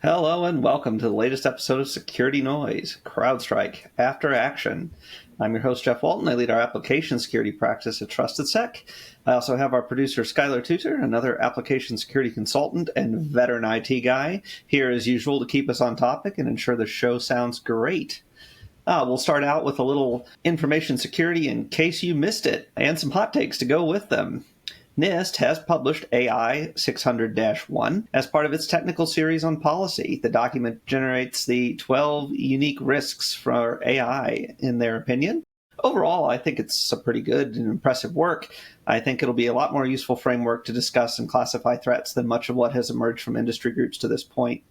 Hello and welcome to the latest episode of Security Noise, CrowdStrike, After Action. I'm your host, Jeff Walton. I lead our application security practice at TrustedSec. I also have our producer, Skylar Tutor, another application security consultant and veteran IT guy, here as usual to keep us on topic and ensure the show sounds great. We'll start out with a little information security in case you missed it, and some hot takes to go with them. NIST has published AI 600-1 as part of its technical series on policy. The document generates the 12 unique risks for AI, in their opinion. Overall, I think it's a pretty good and impressive work. I think it'll be a lot more useful framework to discuss and classify threats than much of what has emerged from industry groups to this point.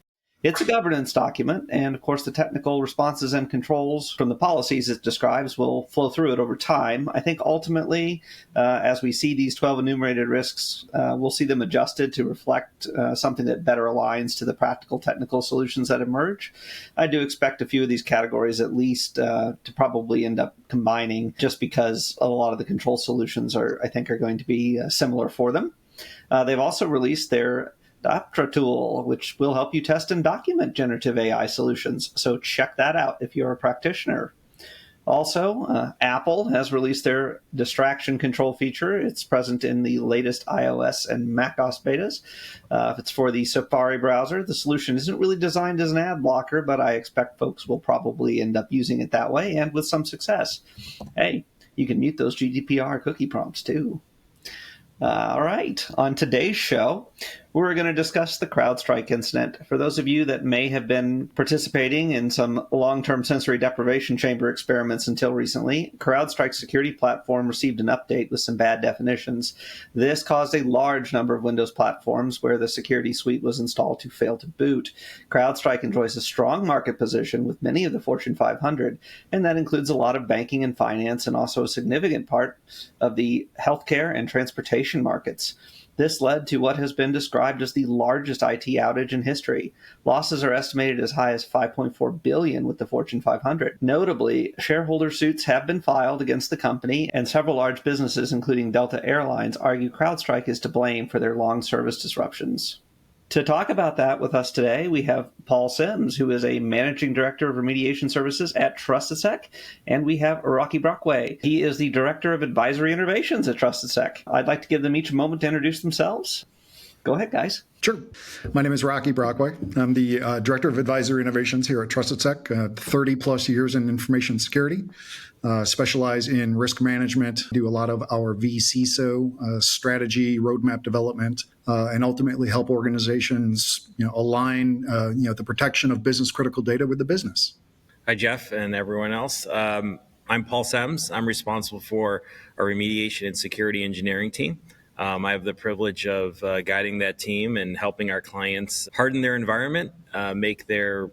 It's a governance document, and of course the technical responses and controls from the policies it describes will flow through it over time. I think ultimately, as we see these 12 enumerated risks, we'll see them adjusted to reflect something that better aligns to the practical technical solutions that emerge. I do expect a few of these categories at least to probably end up combining, just because a lot of the control solutions are going to be similar for them. They've also released their Aptra tool, which will help you test and document generative AI solutions. So check that out if you're a practitioner. Also, Apple has released their distraction control feature. It's present in the latest iOS and macOS betas. If it's for the Safari browser, the solution isn't really designed as an ad blocker, but I expect folks will probably end up using it that way and with some success. Hey, you can mute those GDPR cookie prompts too. All right, on today's show, we're going to discuss the CrowdStrike incident. For those of you that may have been participating in some long-term sensory deprivation chamber experiments until recently, CrowdStrike's security platform received an update with some bad definitions. This caused a large number of Windows platforms where the security suite was installed to fail to boot. CrowdStrike enjoys a strong market position with many of the Fortune 500, and that includes a lot of banking and finance and also a significant part of the healthcare and transportation markets. This led to what has been described as the largest IT outage in history. Losses are estimated as high as $5.4 billion with the Fortune 500. Notably, shareholder suits have been filed against the company, and several large businesses, including Delta Airlines, argue CrowdStrike is to blame for their long service disruptions. To talk about that with us today, we have Paul Sems, who is a Managing Director of Remediation Services at TrustedSec, and we have Rockie Brockway. He is the Director of Advisory Innovations at TrustedSec. I'd like to give them each a moment to introduce themselves. Go ahead, guys. Sure. My name is Rockie Brockway. I'm the Director of Advisory Innovations here at TrustedSec, 30 plus years in information security, specialize in risk management, do a lot of our vCISO strategy, roadmap development, and ultimately help organizations align the protection of business critical data with the business. Hi, Jeff and everyone else. I'm Paul Sems. I'm responsible for our remediation and security engineering team. I have the privilege of guiding that team and helping our clients harden their environment, make their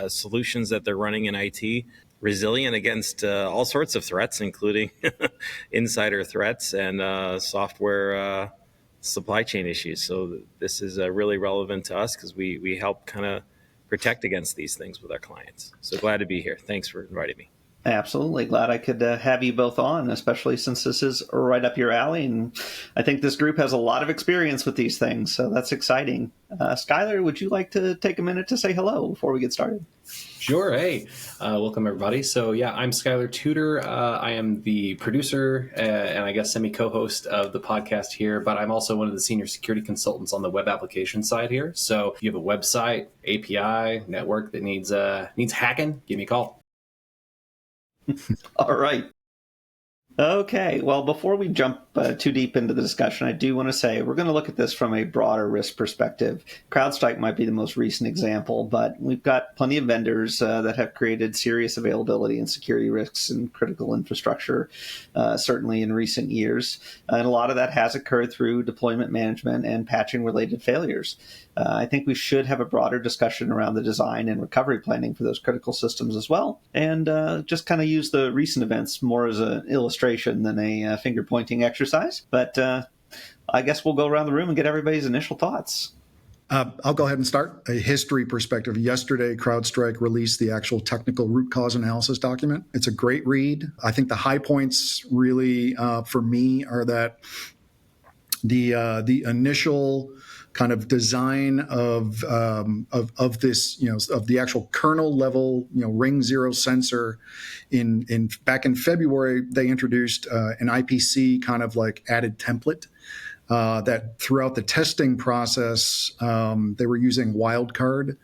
solutions that they're running in IT resilient against all sorts of threats, including insider threats and software supply chain issues. So this is really relevant to us because we help kind of protect against these things with our clients. So glad to be here. Thanks for inviting me. Absolutely. Glad I could have you both on, especially since this is right up your alley. And I think this group has a lot of experience with these things, so that's exciting. Skylar, would you like to take a minute to say hello before we get started? Sure. Hey, welcome everybody. So yeah, I'm Skylar Tutor. I am the producer and I guess semi-co-host of the podcast here, but I'm also one of the senior security consultants on the web application side here. So if you have a website, API, network that needs hacking, give me a call. All right. Okay, well, before we jump too deep into the discussion, I do want to say we're going to look at this from a broader risk perspective. CrowdStrike might be the most recent example, but we've got plenty of vendors that have created serious availability and security risks in critical infrastructure, certainly in recent years. And a lot of that has occurred through deployment management and patching-related failures. I think we should have a broader discussion around the design and recovery planning for those critical systems as well, and just kind of use the recent events more as an illustration than a finger-pointing exercise. But I guess we'll go around the room and get everybody's initial thoughts. I'll go ahead and start. A history perspective. Yesterday, CrowdStrike released the actual technical root cause analysis document. It's a great read. I think the high points really, for me, are that the initial kind of design of this, of the actual kernel level, ring zero sensor. In back in February, they introduced an IPC kind of like added template. That throughout the testing process, they were using wildcard,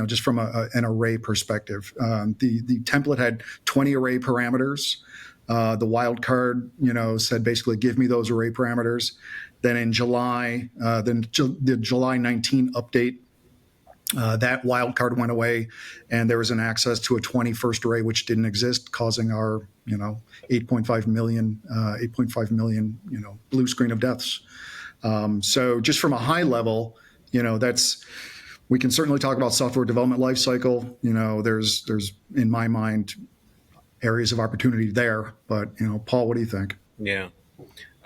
just from an array perspective. The template had 20 array parameters. The wildcard, said basically give me those array parameters. Then in July, the July 19 update, that wildcard went away, and there was an access to a 21st array which didn't exist, causing our 8.5 million blue screen of deaths. So just from a high level, we can certainly talk about software development lifecycle. There's in my mind areas of opportunity there, but Paul, what do you think? Yeah.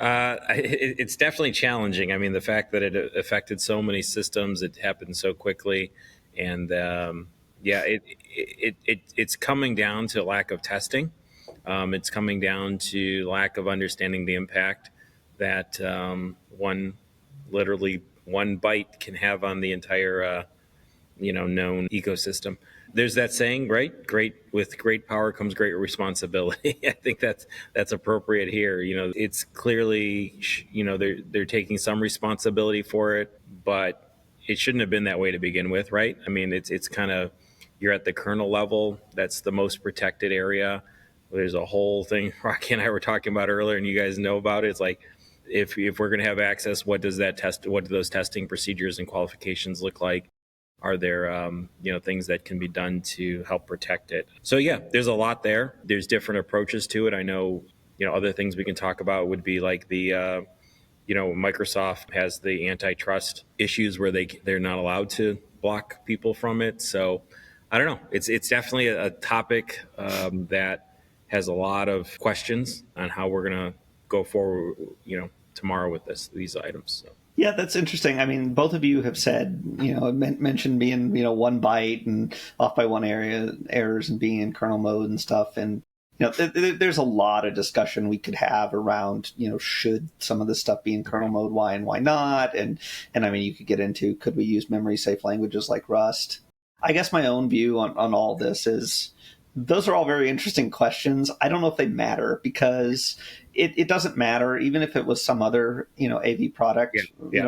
It's definitely challenging. I mean, the fact that it affected so many systems, it happened so quickly, and it's coming down to lack of testing. It's coming down to lack of understanding the impact that literally one byte can have on the entire known ecosystem. There's that saying, right? With great power comes great responsibility. I think that's appropriate here. It's clearly, they're taking some responsibility for it, but it shouldn't have been that way to begin with, right? I mean, it's kind of, you're at the kernel level. That's the most protected area. There's a whole thing Rockie and I were talking about earlier, and you guys know about it. It's like, if we're going to have access, what do those testing procedures and qualifications look like? Are there things that can be done to help protect it? So yeah, there's a lot there. There's different approaches to it. I know other things we can talk about would be like the Microsoft has the antitrust issues where they're not allowed to block people from it. So I don't know. It's definitely a topic that has a lot of questions on how we're gonna go forward tomorrow with these items. So. Yeah, that's interesting. I mean, both of you have said, mentioned being, 1 byte and off by one errors and being in kernel mode and stuff. And, there's a lot of discussion we could have around, should some of this stuff be in kernel mode, why and why not? And I mean, you could get into, could we use memory safe languages like Rust? I guess my own view on all this is, those are all very interesting questions. I don't know if they matter, because it doesn't matter even if it was some other AV product.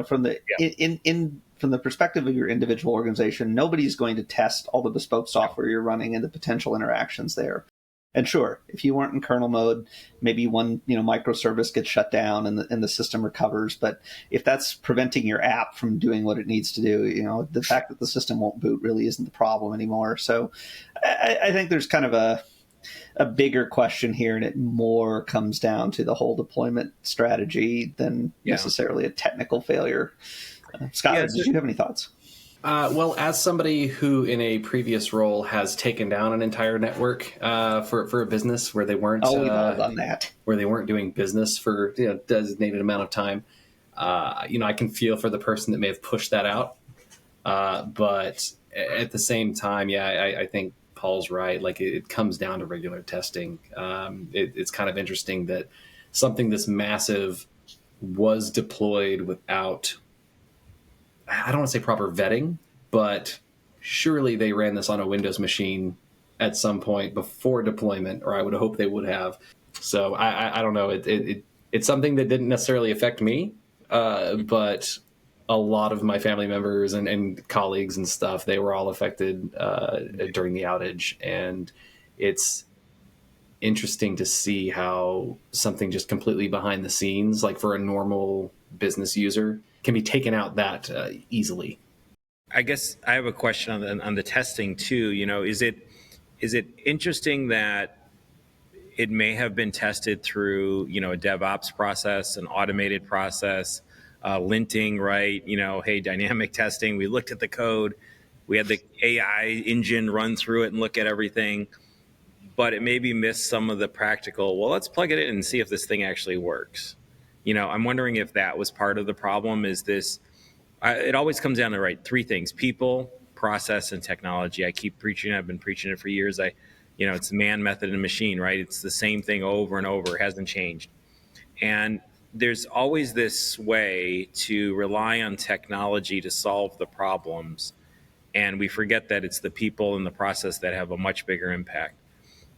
From the perspective of your individual organization, nobody's going to test all the bespoke software you're running and the potential interactions there. And sure, if you weren't in kernel mode, maybe one microservice gets shut down and the system recovers. But if that's preventing your app from doing what it needs to do, the fact that the system won't boot really isn't the problem anymore. So I think there's kind of a bigger question here, and it more comes down to the whole deployment strategy than necessarily a technical failure. Scott, did you have any thoughts? Well, as somebody who in a previous role has taken down an entire network for a business where they weren't we've all done that, where they weren't doing business for designated amount of time, I can feel for the person that may have pushed that out. But at the same time, I think Paul's right. Like, it comes down to regular testing. It's kind of interesting that something this massive was deployed without, I don't want to say proper vetting, but surely they ran this on a Windows machine at some point before deployment, or I would hope they would have. So I don't know. It's something that didn't necessarily affect me, but a lot of my family members and colleagues and stuff, they were all affected during the outage. And it's interesting to see how something just completely behind the scenes, like for a normal business user, can be taken out that easily. I guess I have a question on the testing too. Is it interesting that it may have been tested through a DevOps process, an automated process, linting, right? Hey, dynamic testing. We looked at the code, we had the AI engine run through it and look at everything, but it maybe missed some of the practical. Well, let's plug it in and see if this thing actually works. I'm wondering if that was part of the problem. Is this it always comes down to three things: people, process, and technology. I keep preaching. I've been preaching it for years. It's man, method, and machine, right? It's the same thing over and over. It hasn't changed. And there's always this way to rely on technology to solve the problems. And we forget that it's the people and the process that have a much bigger impact.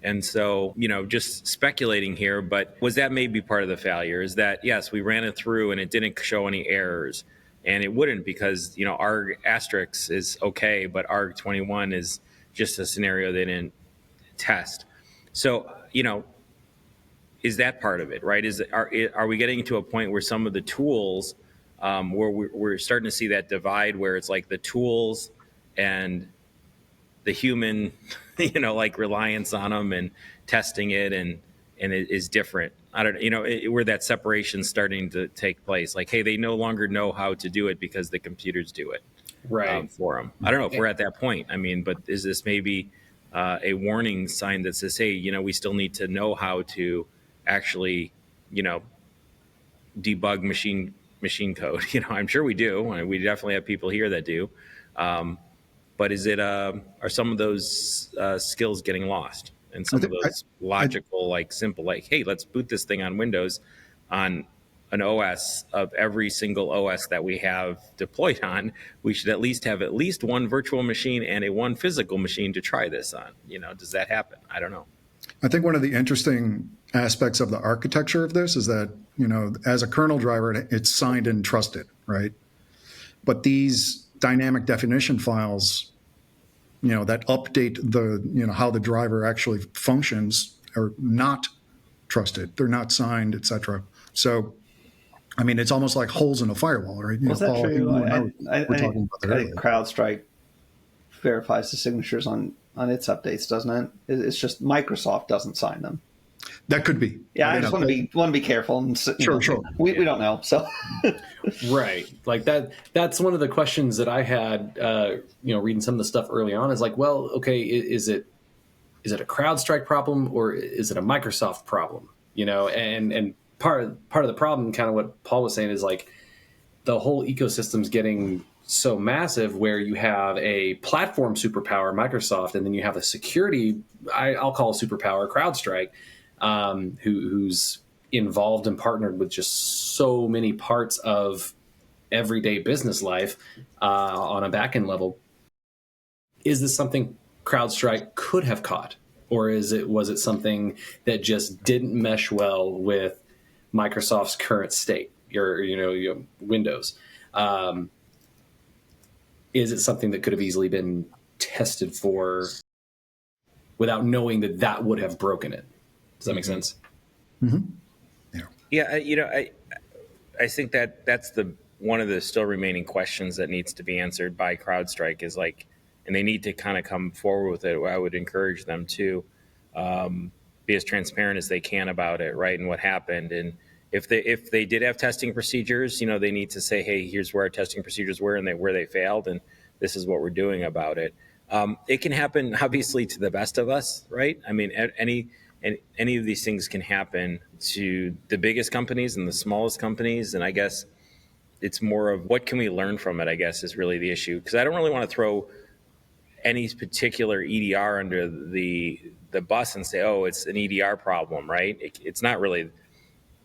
And so, just speculating here, but was that maybe part of the failure? Is that, yes, we ran it through and it didn't show any errors. And it wouldn't, because, ARG asterisk is okay, but ARG 21 is just a scenario they didn't test. So, is that part of it, right? Are we getting to a point where some of the tools, where we're starting to see that divide where it's like the tools and the human, reliance on them and testing it, and it is different. I don't, where that separation's starting to take place. Like, hey, they no longer know how to do it because the computers do it, right, for them. I don't know if we're at that point. I mean, but is this maybe a warning sign that says, hey, we still need to know how to actually, debug machine code? I'm sure we do. We definitely have people here that do. But are some of those skills getting lost? And some of those logical, simple, hey, let's boot this thing on Windows, on an OS of every single OS that we have deployed on. We should at least have one virtual machine and one physical machine to try this on. Does that happen? I don't know. I think one of the interesting aspects of the architecture of this is that, as a kernel driver, it's signed and trusted, right? But these dynamic definition files, that update the, how the driver actually functions, are not trusted. They're not signed, et cetera. So, I mean, it's almost like holes in a firewall, right? Was that true? We're talking about that earlier. CrowdStrike verifies the signatures on its updates, doesn't it? It's just Microsoft doesn't sign them. That could be. Yeah, I just want to be careful. And, sure. We don't know. So, right, like that. That's one of the questions that I had. Reading some of the stuff early on is like, well, okay, is it a CrowdStrike problem or is it a Microsoft problem? And part of the problem, kind of what Paul was saying, is like the whole ecosystem's getting so massive, where you have a platform superpower, Microsoft, and then you have a security, I'll call superpower, CrowdStrike, who's involved and partnered with just so many parts of everyday business life on a back-end level. Is this something CrowdStrike could have caught, or was it something that just didn't mesh well with Microsoft's current state, your Windows? Is it something that could have easily been tested for without knowing that would have broken it? Does that make sense? Mm-hmm. Yeah, I think that's one of the still remaining questions that needs to be answered by CrowdStrike, is and they need to kind of come forward with it. I would encourage them to be as transparent as they can about it, right, and what happened. And if they did have testing procedures, they need to say, hey, here's where our testing procedures were and where they failed, and this is what we're doing about it. It can happen, obviously, to the best of us, right? I mean, any of these things can happen to the biggest companies and the smallest companies, and I guess it's more of what can we learn from it, I guess, is really the issue. Because I don't really want to throw any particular EDR under the bus and say, oh, it's an EDR problem, right? It's not really.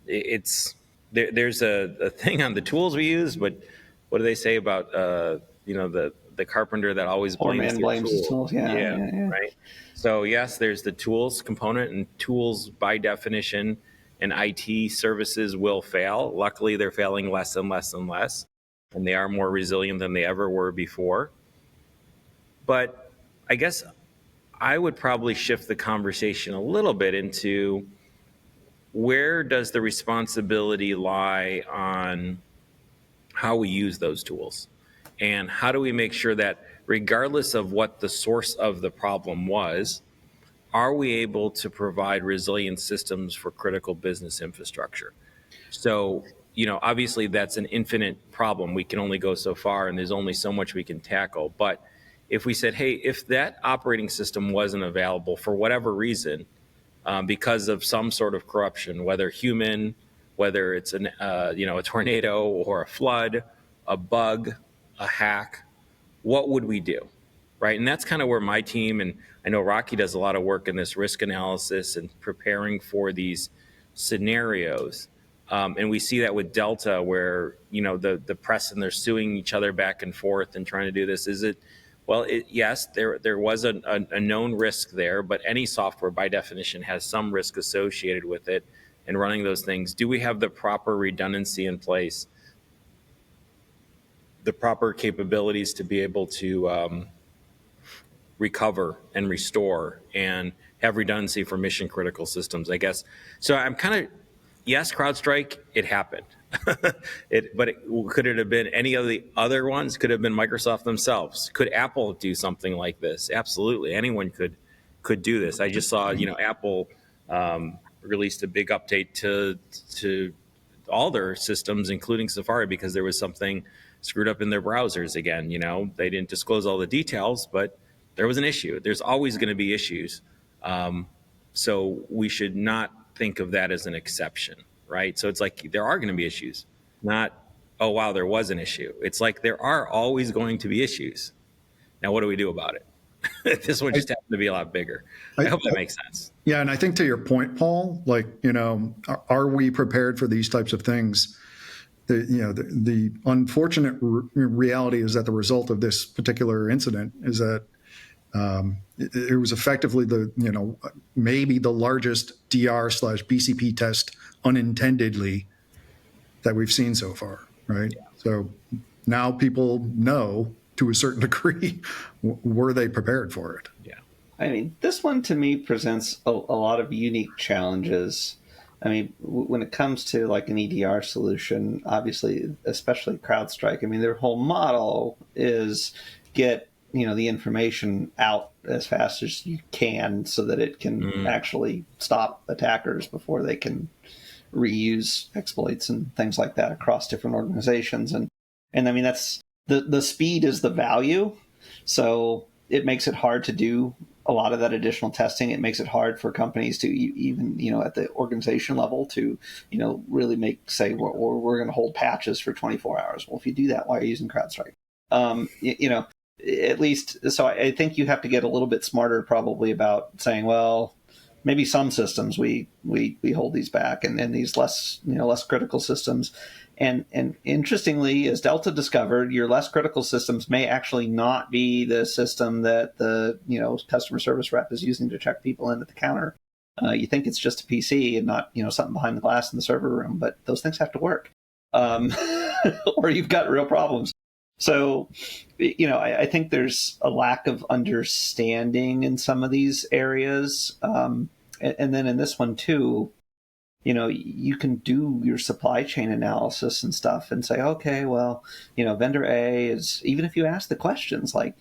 There's a thing on the tools we use, but what do they say about the carpenter that always blames his tools? Yeah, right. So yes, there's the tools component, and tools by definition and IT services will fail. Luckily, they're failing less and less and less, and they are more resilient than they ever were before. But I guess I would probably shift the conversation a little bit into, where does the responsibility lie on how we use those tools? And how do we make sure that, regardless of what the source of the problem was, are we able to provide resilient systems for critical business infrastructure? So, obviously that's an infinite problem. We can only go so far, and there's only so much we can tackle. But if we said, hey, if that operating system wasn't available for whatever reason, because of some sort of corruption, whether human, whether it's a tornado or a flood, a bug, a hack, what would we do? Right. And that's kind of where my team, and I know Rockie does a lot of work in this risk analysis and preparing for these scenarios. And we see that with Delta, where, the press and they're suing each other back and forth and trying to do this. Is it, well, yes, there was a known risk there, but any software by definition has some risk associated with it. And running those things, do we have the proper redundancy in place, the proper capabilities to be able to recover and restore and have redundancy for mission critical systems, I guess. So I'm kind of, yes, CrowdStrike, it happened. Could it have been any of the other ones? Could it have been Microsoft themselves? Could Apple do something like this? Absolutely. Anyone could do this. I just saw, Apple released a big update to all their systems, including Safari, because there was something screwed up in their browsers again. They didn't disclose all the details, but there was an issue. There's always going to be issues. So we should not think of that as an exception, right? So it's like there are going to be issues, not, oh, wow, there was an issue. It's like there are always going to be issues. Now, what do we do about it? This one just happened to be a lot bigger. I hope that makes sense. Yeah, and I think to your point, Paul, are we prepared for these types of things? The unfortunate reality is that the result of this particular incident is that it was effectively maybe the largest DR/BCP test unintendedly that we've seen so far, right? Yeah. So now people know to a certain degree, were they prepared for it? Yeah. I mean, this one to me presents a lot of unique challenges. I mean, when it comes to like an EDR solution, obviously, especially CrowdStrike, I mean, their whole model is get the information out as fast as you can so that it can actually stop attackers before they can reuse exploits and things like that across different organizations. And I mean, that's the speed is the value. So it makes it hard to do a lot of that additional testing. It makes it hard for companies to even, at the organization level to, really say, we're going to hold patches for 24 hours. Well, if you do that, why are you using CrowdStrike? At least, so I think you have to get a little bit smarter probably about saying, well, maybe some systems we hold these back, and these less critical systems. And interestingly, as Delta discovered, your less critical systems may actually not be the system that the customer service rep is using to check people in at the counter. You think it's just a PC and not something behind the glass in the server room, but those things have to work, or you've got real problems. So, I think there's a lack of understanding in some of these areas. And then in this one, too, you can do your supply chain analysis and stuff and say, okay, well, vendor A is, even if you ask the questions like,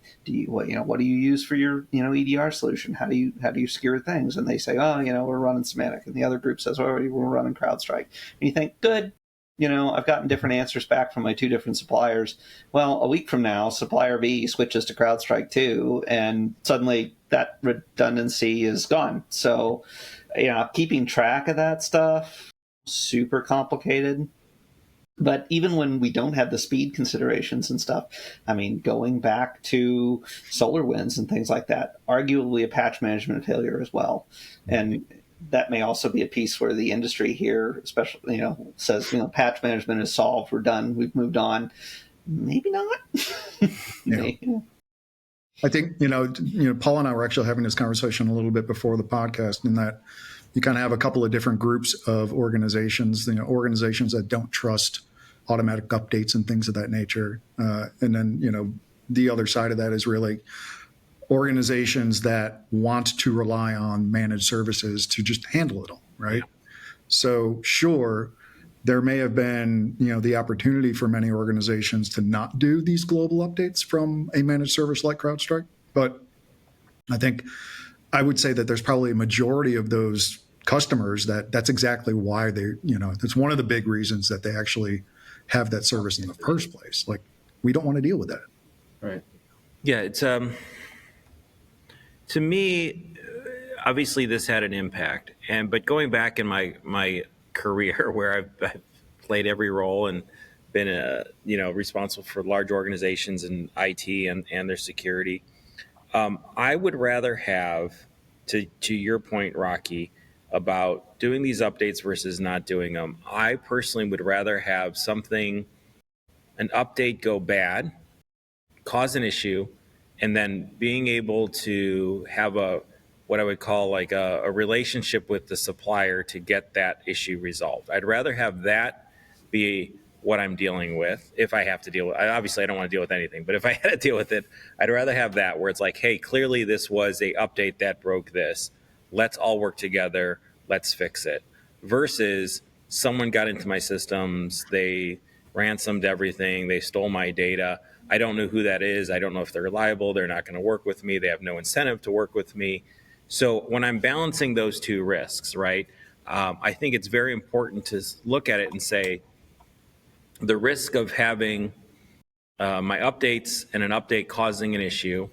what do you use for your, EDR solution? How do you secure things? And they say, oh, we're running Symantec. And the other group says, oh, we're running CrowdStrike. And you think, good. I've gotten different answers back from my two different suppliers. Well, a week from now, supplier B switches to CrowdStrike too, and suddenly that redundancy is gone. So, keeping track of that stuff, super complicated. But even when we don't have the speed considerations and stuff, I mean, going back to SolarWinds and things like that, arguably a patch management failure as well. And that may also be a piece where the industry here, especially, says, patch management is solved, we're done, we've moved on. Maybe not. Yeah. I think, Paul and I were actually having this conversation a little bit before the podcast, in that you kind of have a couple of different groups of organizations, organizations that don't trust automatic updates and things of that nature. And then, the other side of that is really organizations that want to rely on managed services to just handle it all, right? Yeah. So sure, there may have been, the opportunity for many organizations to not do these global updates from a managed service like CrowdStrike. But I think I would say that there's probably a majority of those customers that's exactly why it's one of the big reasons that they actually have that service in the first place. Like, we don't want to deal with that. Right. Yeah, it's to me, obviously this had an impact, but going back in my career where I've played every role and been responsible for large organizations in IT and their security. I would rather have, to your point, Rocky, about doing these updates versus not doing them. I personally would rather have an update go bad, cause an issue, and then being able to have what I would call like a relationship with the supplier to get that issue resolved. I'd rather have that be what I'm dealing with if I have to deal with. Obviously, I don't want to deal with anything, but if I had to deal with it, I'd rather have that where it's like, hey, clearly this was a update that broke this. Let's all work together. Let's fix it. Versus someone got into my systems, they ransomed everything, they stole my data. I don't know who that is. I don't know if they're reliable. They're not going to work with me. They have no incentive to work with me. So when I'm balancing those two risks, right, I think it's very important to look at it and say the risk of having my updates and an update causing an issue,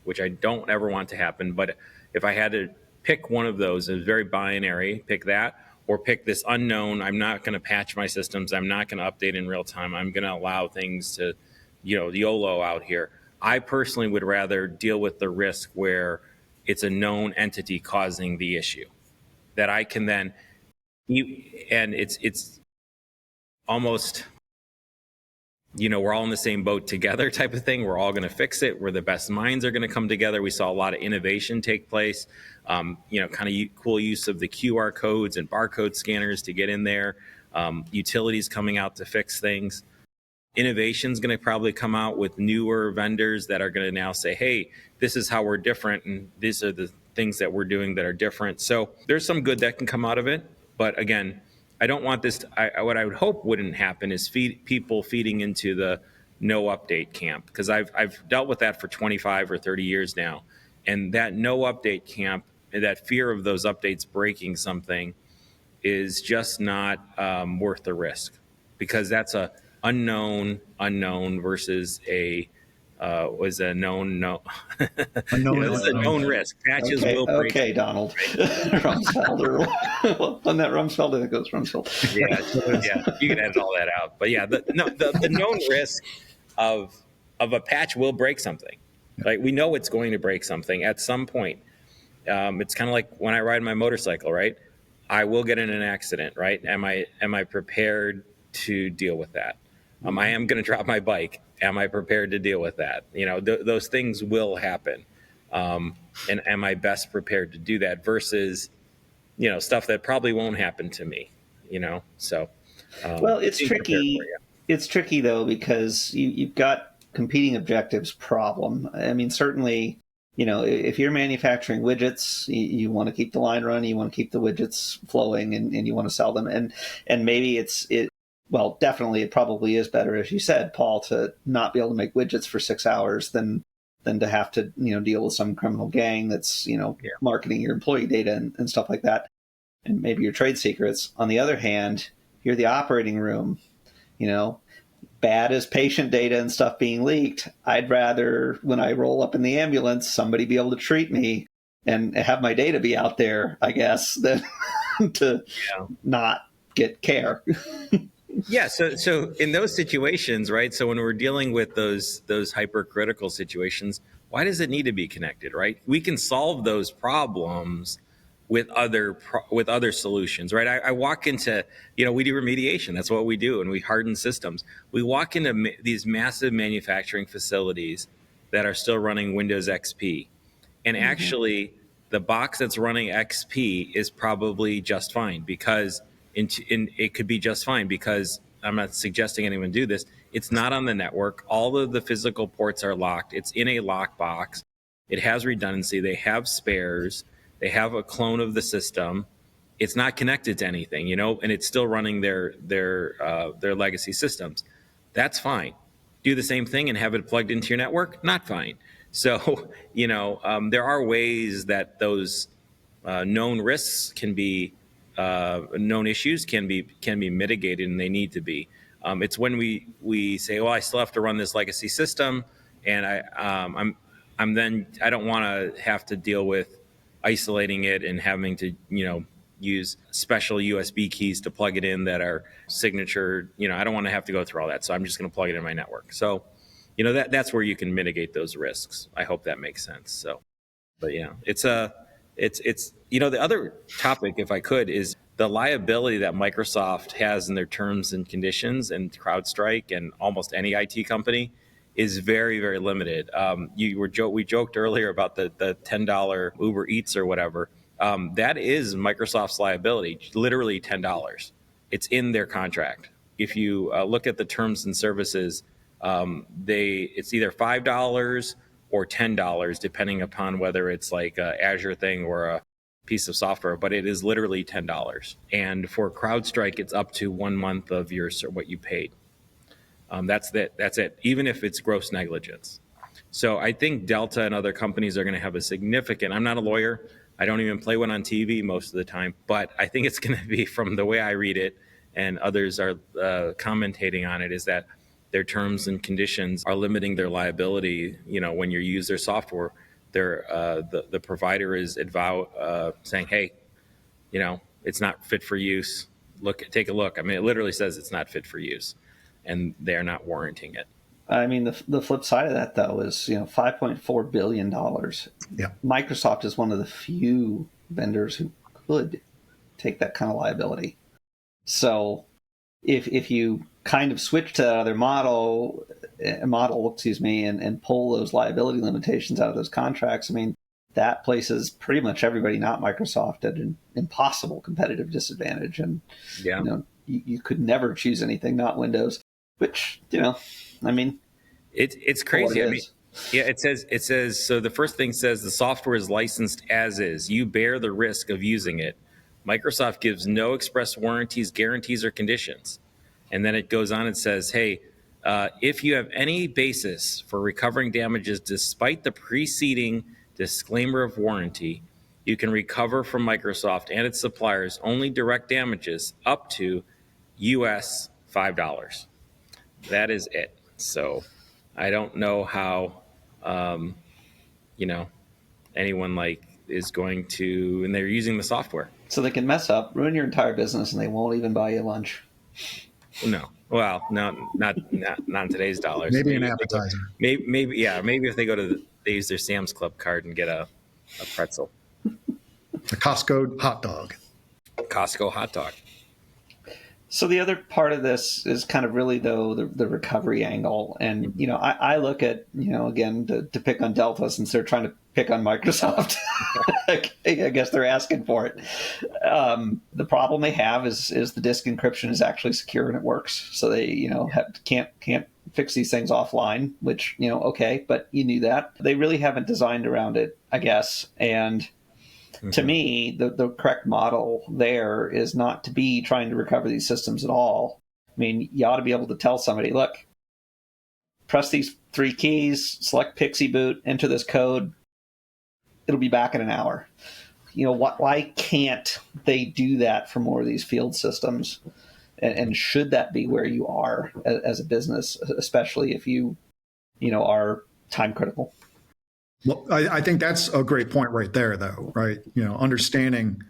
which I don't ever want to happen. But if I had to pick one of those, it's very binary, pick that or pick this unknown. I'm not going to patch my systems. I'm not going to update in real time. I'm going to allow things to, YOLO out here. I personally would rather deal with the risk where it's a known entity causing the issue that I can then, and it's almost, we're all in the same boat together type of thing. We're all going to fix it. Where the best minds are going to come together. We saw a lot of innovation take place, kind of cool use of the QR codes and barcode scanners to get in there, utilities coming out to fix things. Innovation is going to probably come out with newer vendors that are going to now say, hey, this is how we're different, and these are the things that we're doing that are different. So there's some good that can come out of it. But again, I don't want this. What I would hope wouldn't happen is people feeding into the no update camp, because I've dealt with that for 25 or 30 years now. And that no update camp, that fear of those updates breaking something is just not worth the risk, because that's a unknown versus a was a known no. This is a known risk. Patches will break. Okay, Donald. Rumsfeld, or when that Rumsfeld, I think it was Rumsfeld. Yeah, you can edit all that out. But yeah, the known risk of a patch will break something. Like, we know it's going to break something at some point. It's kind of like when I ride my motorcycle, right? I will get in an accident, right? Am I prepared to deal with that? I am going to drop my bike. Am I prepared to deal with that? Those things will happen. And am I best prepared to do that versus, stuff that probably won't happen to me, So, well, it's tricky. It's tricky, though, because you've got competing objectives problem. I mean, certainly, if you're manufacturing widgets, you want to keep the line running, you want to keep the widgets flowing, and you want to sell them. And maybe well, definitely, it probably is better, as you said, Paul, to not be able to make widgets for 6 hours than to have to, deal with some criminal gang that's, marketing your employee data and stuff like that, and maybe your trade secrets. On the other hand, you're the operating room, bad as patient data and stuff being leaked. I'd rather, when I roll up in the ambulance, somebody be able to treat me and have my data be out there, I guess, than to not get care. Yeah, so in those situations, right? So when we're dealing with those hypercritical situations, why does it need to be connected, right? We can solve those problems with other solutions, right? I walk into, we do remediation. That's what we do, and we harden systems. We walk into these massive manufacturing facilities that are still running Windows XP, and actually, the box that's running XP is probably just fine, because it could be just fine, because I'm not suggesting anyone do this. It's not on the network. All of the physical ports are locked. It's in a lockbox. It has redundancy. They have spares. They have a clone of the system. It's not connected to anything, and it's still running their legacy systems. That's fine. Do the same thing and have it plugged into your network? Not fine. So, there are ways that those known risks can be, known issues can be mitigated, and they need to be. It's when we say, "Well, I still have to run this legacy system, and I don't want to have to deal with isolating it and having to use special USB keys to plug it in that are signature. I don't want to have to go through all that. So I'm just going to plug it in my network. So, that's where you can mitigate those risks. I hope that makes sense. So, but yeah, it's the other topic, if I could, is the liability that Microsoft has in their terms and conditions, and CrowdStrike and almost any IT company is very, very limited. We joked earlier about the $10 Uber Eats or whatever. That is Microsoft's liability, literally $10. It's in their contract. If you look at the terms and services, it's either $5 or $10, depending upon whether it's like a Azure thing or a piece of software, but it is literally $10. And for CrowdStrike, it's up to 1 month of what you paid. That's it, even if it's gross negligence. So I think Delta and other companies are going to have a significant, I'm not a lawyer, I don't even play one on TV most of the time, but I think it's going to be, from the way I read it, and others are commentating on it, is that their terms and conditions are limiting their liability. When you use their software, the provider is saying, hey, it's not fit for use. Take a look. I mean, it literally says it's not fit for use, and they're not warranting it. I mean, the flip side of that, though, is $5.4 billion. Yeah. Microsoft is one of the few vendors who could take that kind of liability. So if you kind of switch to other model, and pull those liability limitations out of those contracts, I mean, that places pretty much everybody not Microsoft at an impossible competitive disadvantage. And you could never choose anything not Windows, which I mean, it's crazy. It says so. The first thing says the software is licensed as is. You bear the risk of using it. Microsoft gives no express warranties, guarantees, or conditions. And then it goes on and says, hey, if you have any basis for recovering damages despite the preceding disclaimer of warranty, you can recover from Microsoft and its suppliers only direct damages up to US $5. That is it. So I don't know how, anyone is going to, and they're using the software. So they can mess up, ruin your entire business, and they won't even buy you lunch. No. Well, no, not in today's dollars. Maybe an appetizer. Maybe if they they use their Sam's Club card and get a pretzel. A Costco hot dog. Costco hot dog. So the other part of this is kind of really, though, the recovery angle. And, I look at, again, to pick on Delta, since they're trying to pick on Microsoft. I guess they're asking for it. The problem they have is the disk encryption is actually secure and it works. So they, can't fix these things offline, which, okay, but you knew that. They really haven't designed around it, I guess. And to me, the correct model there is not to be trying to recover these systems at all. I mean, you ought to be able to tell somebody, look, press these 3 keys, select Pixie Boot, enter this code, it'll be back in an hour. Why can't they do that for more of these field systems? And should that be where you are as a business, especially if you are time critical? Well, I think that's a great point right there, though, right? Understanding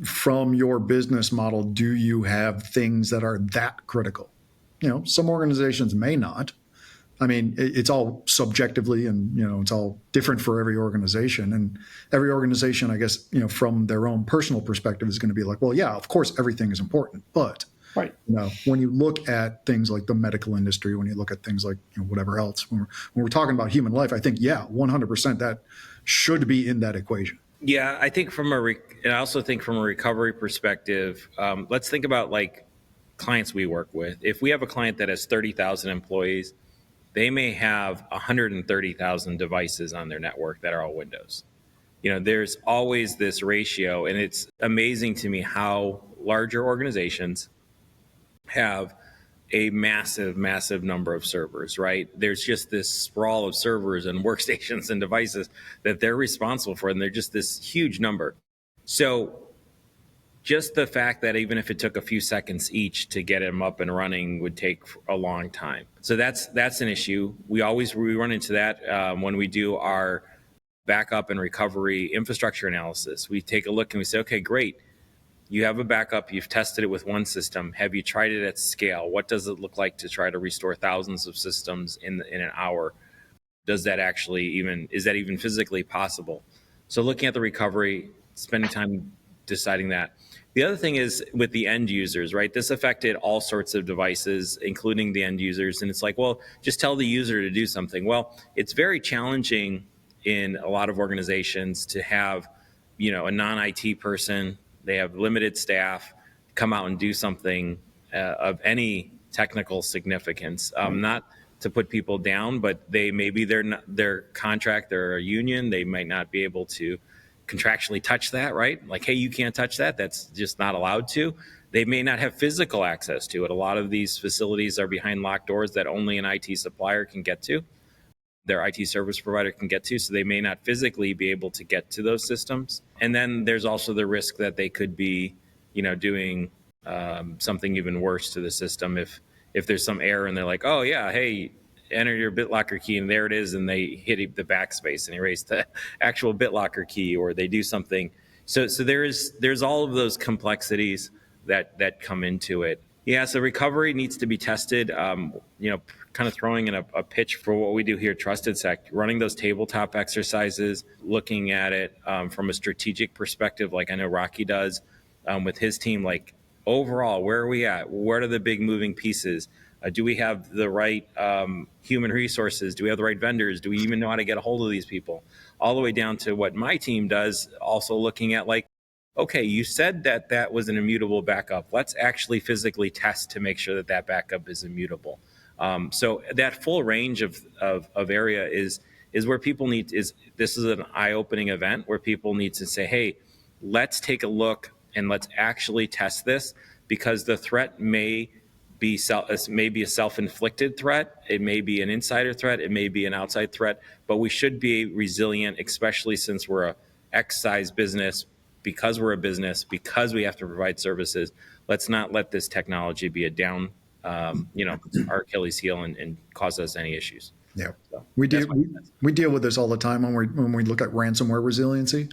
from your business model, do you have things that are that critical? Some organizations may not. I mean, it's all subjectively and, it's all different for every organization. And every organization, I guess, from their own personal perspective is going to be like, well, yeah, of course, everything is important. But right. When you look at things like the medical industry, when you look at things like whatever else, when we're talking about human life, I think, 100% that should be in that equation. Yeah, I think and I also think from a recovery perspective, let's think about clients we work with. If we have a client that has 30,000 employees, they may have 130,000 devices on their network that are all Windows. There's always this ratio, and it's amazing to me how larger organizations have a massive, massive number of servers, right? There's just this sprawl of servers and workstations and devices that they're responsible for, and they're just this huge number. So just the fact that even if it took a few seconds each to get them up and running would take a long time. So that's an issue. We run into that when we do our backup and recovery infrastructure analysis. We take a look and we say, okay, great. you have a backup, you've tested it with one system. Have you tried it at scale? What does it look like to try to restore thousands of systems in an hour? Does that actually is that even physically possible? So looking at the recovery, spending time deciding that. The other thing is with the end users, right? This affected all sorts of devices, including the end users. And it's like, well, just tell the user to do something. Well, it's very challenging in a lot of organizations to have, a non-IT person. They have limited staff, come out and do something of any technical significance. Not to put people down, but maybe their contract, they're a union, they might not be able to contractually touch that, right? Like, hey, you can't touch that. That's just not allowed to. They may not have physical access to it. A lot of these facilities are behind locked doors that only an IT supplier can get to, their IT service provider can get to, so they may not physically be able to get to those systems. And then there's also the risk that they could be, doing something even worse to the system if there's some error and they're like, oh yeah, hey, enter your BitLocker key, and there it is, and they hit the backspace and erase the actual BitLocker key, or they do something. So there's all of those complexities that come into it. Yeah, so recovery needs to be tested. Kind of throwing in a pitch for what we do here at Trusted Sec, running those tabletop exercises, looking at it from a strategic perspective, like I know Rockie does with his team. Like, overall, where are we at? What are the big moving pieces? Do we have the right human resources? Do we have the right vendors? Do we even know how to get a hold of these people? All the way down to what my team does, also looking at like, okay, you said that was an immutable backup. Let's actually physically test to make sure that backup is immutable. So that full range of area is where people this is an eye-opening event where people need to say, hey, let's take a look and let's actually test this, because the threat may be a self-inflicted threat. It may be an insider threat. It may be an outside threat, but we should be resilient, especially since we're a X-size business, because we're a business, because we have to provide services. Let's not let this technology be a down, our Achilles heel and cause us any issues. Yeah, so we deal with this all the time when we look at ransomware resiliency.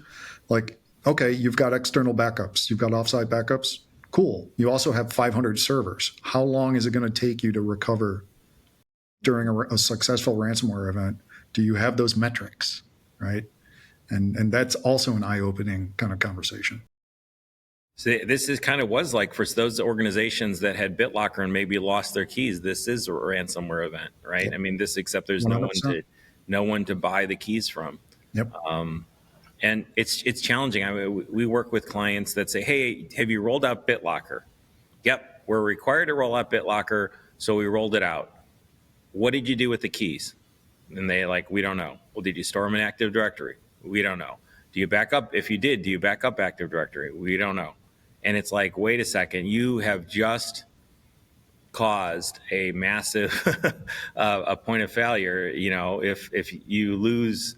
Like, okay, you've got external backups, you've got offsite backups. Cool. You also have 500 servers. How long is it going to take you to recover during a successful ransomware event? Do you have those metrics, right? And that's also an eye-opening kind of conversation. So this is kind of was like for those organizations that had BitLocker and maybe lost their keys. This is a ransomware event, right? Yep. I mean, except there's 100%. no one to buy the keys from. Yep. And it's challenging. I mean, we work with clients that say, hey, have you rolled out BitLocker? Yep, we're required to roll out BitLocker, so we rolled it out. What did you do with the keys? And they we don't know. Well, did you store them in Active Directory? We don't know. Do you back up? If you did, do you back up Active Directory? We don't know. And it's like, wait a second, you have just caused a massive a point of failure. If you lose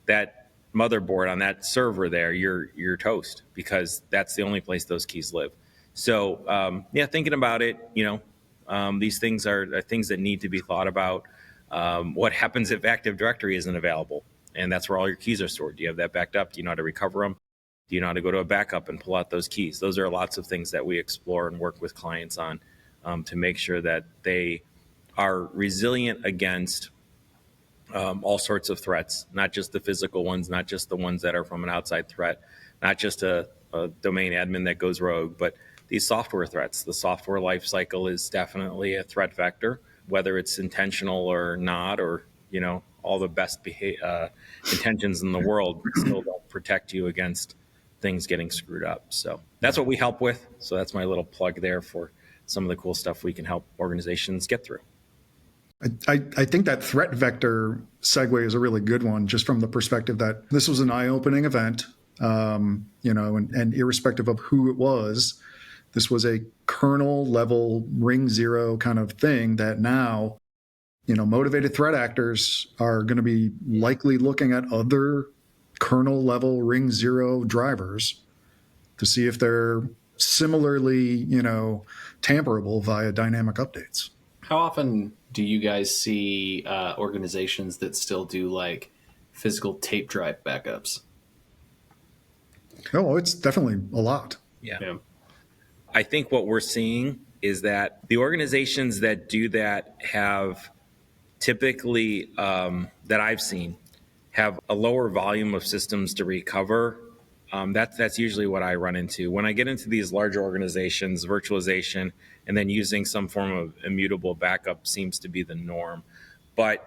that motherboard on that server there, you're toast, because that's the only place those keys live. So thinking about it, these things are things that need to be thought about. What happens if Active Directory isn't available? And that's where all your keys are stored. Do you have that backed up? Do you know how to recover them? Do you know how to go to a backup and pull out those keys? Those are lots of things that we explore and work with clients on to make sure that they are resilient against all sorts of threats, not just the physical ones, not just the ones that are from an outside threat, not just a domain admin that goes rogue, but these software threats. The software life cycle is definitely a threat vector, whether it's intentional or not, or all the best intentions in the world still don't protect you against things getting screwed up. So that's what we help with. So that's my little plug there for some of the cool stuff we can help organizations get through. I think that threat vector segue is a really good one, just from the perspective that this was an eye-opening event, and irrespective of who it was, this was a kernel-level ring zero kind of thing that now, motivated threat actors are going to be likely looking at other kernel-level ring zero drivers to see if they're similarly, tamperable via dynamic updates. How often do you guys see organizations that still do physical tape drive backups? Oh, it's definitely a lot. Yeah. I think what we're seeing is that the organizations that do that have typically, that I've seen, have a lower volume of systems to recover. That's usually what I run into. When I get into these larger organizations, virtualization and then using some form of immutable backup seems to be the norm. But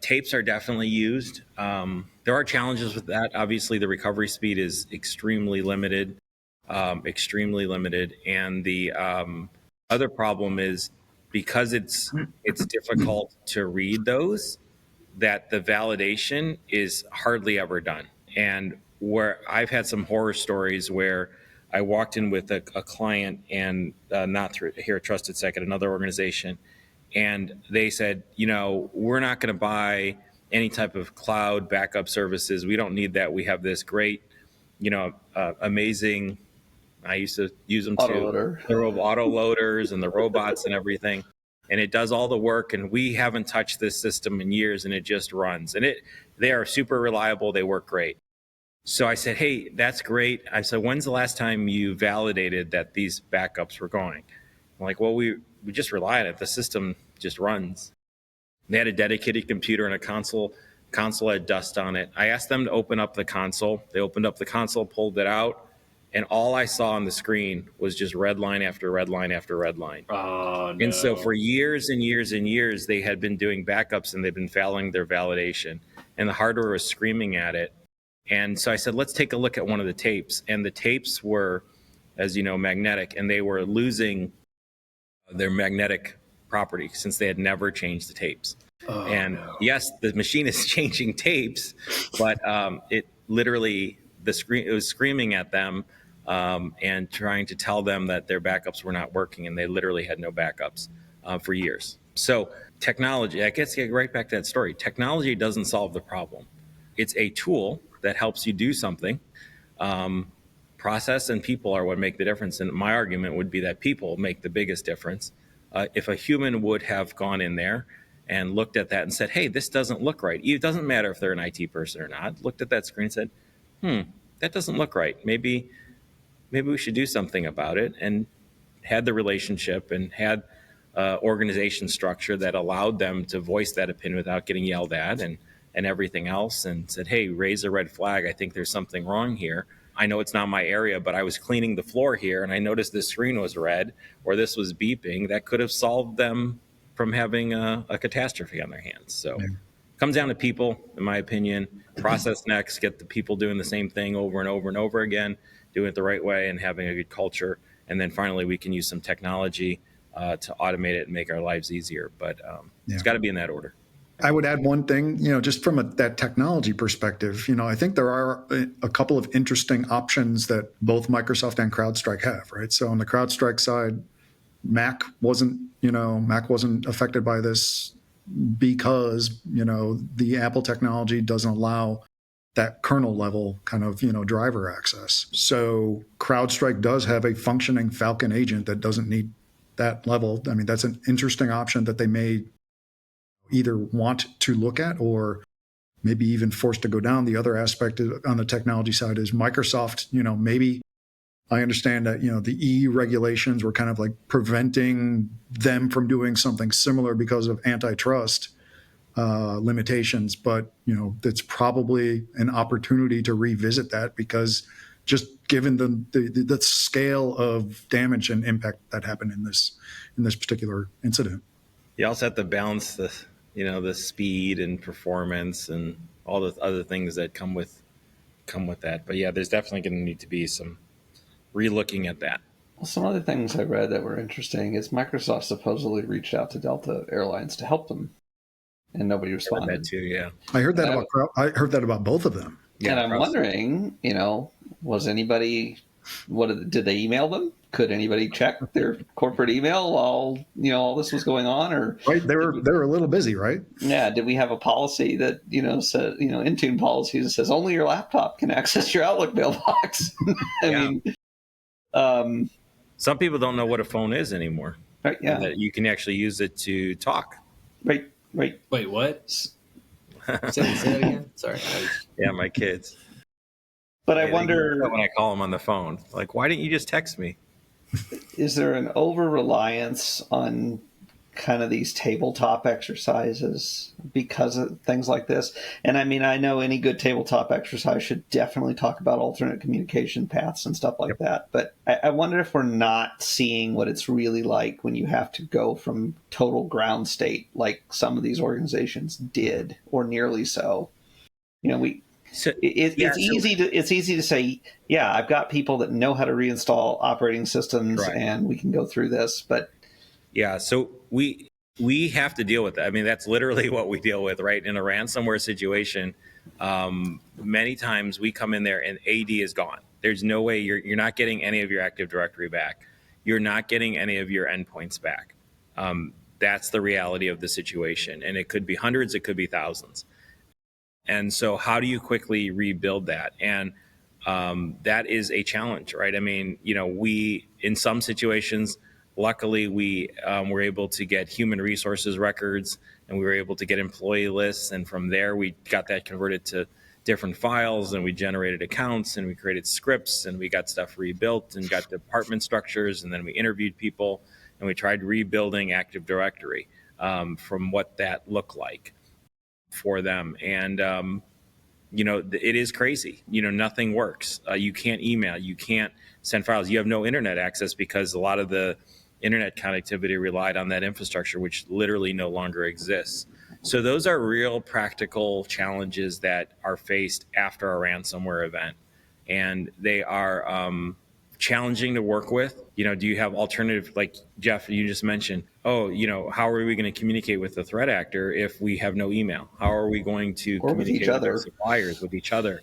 tapes are definitely used. There are challenges with that. Obviously, the recovery speed is extremely limited, and the other problem is because it's difficult to read those, that the validation is hardly ever done. And where I've had some horror stories where I walked in with a client and not through here at Trusted Sec at another organization, and they said, we're not going to buy any type of cloud backup services. We don't need that. We have this great, amazing. I used to use them too. The auto loaders and the robots and everything. And it does all the work, and we haven't touched this system in years, and it just runs. And they are super reliable. They work great. So I said, hey, that's great. I said, when's the last time you validated that these backups were going? I'm like, well, we just rely on it. The system just runs. They had a dedicated computer and a console. Console had dust on it. I asked them to open up the console. They opened up the console, pulled it out, and all I saw on the screen was just red line after red line after red line. Oh, no. And so for years and years and years, they had been doing backups and they've been failing their validation. And the hardware was screaming at it. And so I said, let's take a look at one of the tapes. And the tapes were, as you know, magnetic, and they were losing their magnetic property since they had never changed the tapes. Oh, and yes, the machine is changing tapes, but it literally, it was screaming at them and trying to tell them that their backups were not working, and they literally had no backups for years. So technology, I guess, get right back to that story. Technology doesn't solve the problem. It's a tool that helps you do something. Process and people are what make the difference. And my argument would be that people make the biggest difference. If a human would have gone in there and looked at that and said, hey, this doesn't look right. It doesn't matter if they're an IT person or not. Looked at that screen and said, that doesn't look right. Maybe we should do something about it, and had the relationship and had organization structure that allowed them to voice that opinion without getting yelled at and everything else, and said, hey, raise a red flag. I think there's something wrong here. I know it's not my area, but I was cleaning the floor here and I noticed this screen was red or this was beeping. That could have solved them from having a catastrophe on their hands. So it comes down to people, in my opinion. Process next, get the people doing the same thing over and over and over again, doing it the right way and having a good culture. And then finally, we can use some technology to automate it and make our lives easier. But it's got to be in that order. I would add one thing, just from that technology perspective, I think there are a couple of interesting options that both Microsoft and CrowdStrike have, right? So on the CrowdStrike side, Mac wasn't affected by this because, the Apple technology doesn't allow that kernel level kind of, driver access. So CrowdStrike does have a functioning Falcon agent that doesn't need that level. I mean, that's an interesting option that they may either want to look at or maybe even forced to go down. The other aspect on the technology side is Microsoft, maybe I understand that, the EU regulations were kind of like preventing them from doing something similar because of antitrust limitations. But, it's probably an opportunity to revisit that because just given the scale of damage and impact that happened in this particular incident. You also have to balance the speed and performance and all the other things that come with that. But yeah, there's definitely going to need to be some relooking at that. Well, some other things I read that were interesting is Microsoft supposedly reached out to Delta Airlines to help them, and nobody responded. I heard that too, yeah. I heard that about both of them. Yeah, and I'm wondering, was anybody? Did they email them? Could anybody check their corporate email while all this was going on? Or right, they were a little busy, right? Yeah. Did we have a policy that said Intune policy that says only your laptop can access your Outlook mailbox? I mean, some people don't know what a phone is anymore. Right. Yeah. That you can actually use it to talk. Right. Wait, what? Say that again. Sorry. Yeah, my kids. But I wonder when I call them on the phone, like, why didn't you just text me? Is there an over-reliance on kind of these tabletop exercises because of things like this? And I mean, I know any good tabletop exercise should definitely talk about alternate communication paths and stuff like that. But I wonder if we're not seeing what it's really like when you have to go from total ground state, like some of these organizations did, or nearly so. You know, it's easy to say, yeah, I've got people that know how to reinstall operating systems, Right. and we can go through this. But Yeah, so we have to deal with that. I mean, that's literally what we deal with, right? In a ransomware situation, many times we come in there and AD is gone. There's no way you're not getting any of your Active Directory back. You're not getting any of your endpoints back. That's the reality of the situation, and it could be hundreds, it could be thousands. And so, how do you quickly rebuild that? And that is a challenge, right? I mean, we, in some situations, luckily, we were able to get human resources records, and we were able to get employee lists. And from there, we got that converted to different files, and we generated accounts, and we created scripts, and we got stuff rebuilt and got department structures. And then we interviewed people, and we tried rebuilding Active Directory from what that looked like for them. And it is crazy. Nothing works. You can't email, you can't send files, you have no internet access because a lot of the internet connectivity relied on that infrastructure, which literally no longer exists. So those are real practical challenges that are faced after a ransomware event, and they are challenging to work with. Do you have alternative, like Jeff, you just mentioned, how are we going to communicate with the threat actor if we have no email? How are we going to communicate with our suppliers, with each other?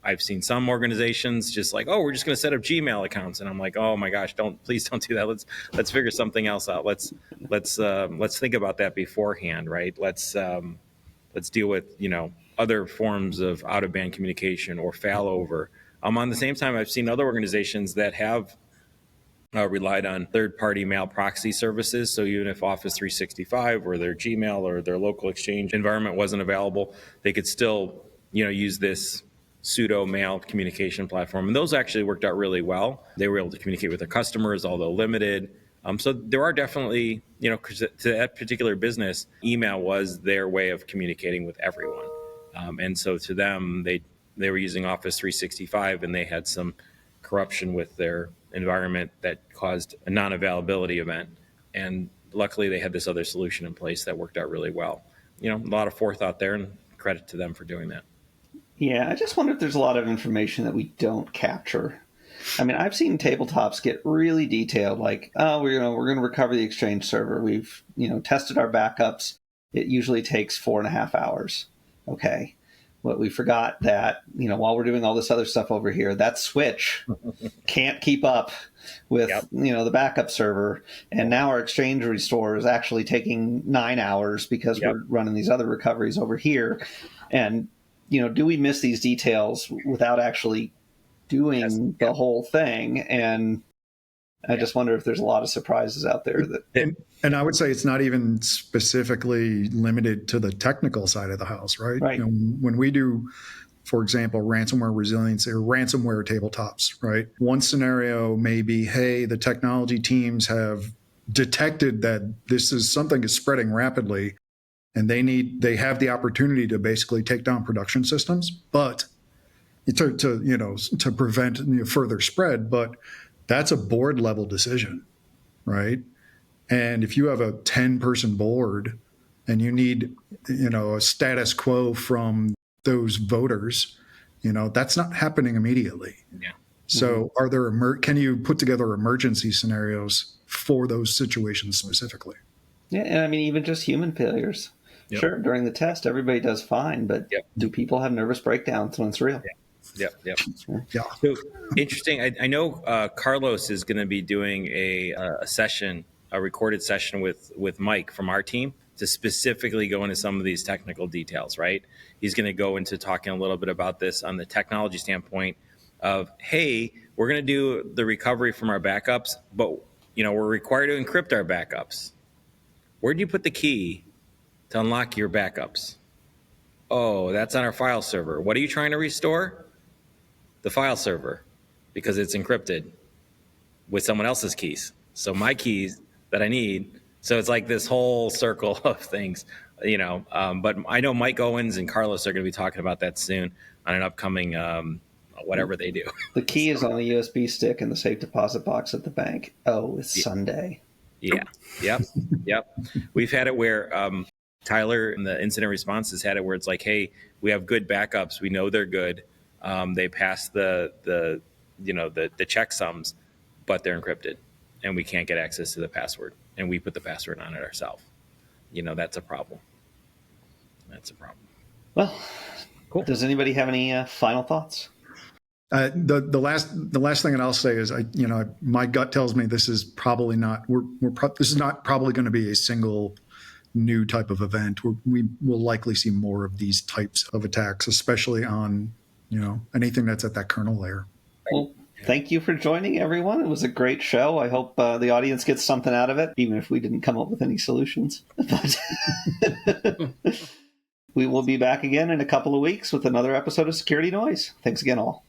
I've seen some organizations just like, we're just going to set up Gmail accounts, and I'm like, oh my gosh, please don't do that. Let's figure something else out. Let's think about that beforehand, right? Let's deal with other forms of out of band communication or failover. On the same time, I've seen other organizations that have relied on third-party mail proxy services. So even if Office 365 or their Gmail or their local Exchange environment wasn't available, they could still, use this pseudo mail communication platform. And those actually worked out really well. They were able to communicate with their customers, although limited. So there are definitely, because to that particular business, email was their way of communicating with everyone. And so to them, they were using Office 365, and they had some corruption with their environment that caused a non-availability event. And luckily, they had this other solution in place that worked out really well. A lot of forethought there, and credit to them for doing that. Yeah, I just wonder if there's a lot of information that we don't capture. I mean, I've seen tabletops get really detailed, like, we're going to recover the Exchange server. We've tested our backups. It usually takes 4.5 hours. Okay. Well, we forgot that, while we're doing all this other stuff over here, that switch can't keep up with, the backup server. And now our Exchange restore is actually taking 9 hours because we're running these other recoveries over here. And, do we miss these details without actually doing the whole thing? And I just wonder if there's a lot of surprises out there that. And I would say it's not even specifically limited to the technical side of the house, right? Right. When we do, for example, ransomware resilience or ransomware tabletops, right? One scenario may be, hey, the technology teams have detected that this is something is spreading rapidly, and they have the opportunity to basically take down production systems, but to prevent further spread. But that's a board level decision, right? And if you have a 10-person board and you need, a status quo from those voters, that's not happening immediately. Yeah. So can you put together emergency scenarios for those situations specifically? Yeah, and I mean, even just human failures. Yep. Sure, during the test, everybody does fine, but do people have nervous breakdowns when it's real? Yep. Yeah. So interesting. I know Carlos is going to be doing a session, a recorded session with Mike from our team to specifically go into some of these technical details, right? He's going to go into talking a little bit about this on the technology standpoint of, hey, we're going to do the recovery from our backups, but we're required to encrypt our backups. Where do you put the key to unlock your backups? Oh, that's on our file server. What are you trying to restore? The file server, because it's encrypted. with someone else's keys. So my keys that I need. So it's like this whole circle of things, But I know Mike Owens and Carlos are going to be talking about that soon on an upcoming whatever they do. The key is on the USB stick in the safe deposit box at the bank. Oh, it's Sunday. Yeah. Yep. We've had it where Tyler in the incident response has had it where it's like, hey, we have good backups. We know they're good. They pass the checksums, but they're encrypted, and we can't get access to the password. And we put the password on it ourselves. That's a problem. Well, cool. Does anybody have any final thoughts? The last thing that I'll say is, my gut tells me this is probably not. This is not probably going to be a single new type of event. We will likely see more of these types of attacks, especially on anything that's at that kernel layer. Well, thank you for joining, everyone. It was a great show. I hope the audience gets something out of it, even if we didn't come up with any solutions. But we will be back again in a couple of weeks with another episode of Security Noise. Thanks again, all.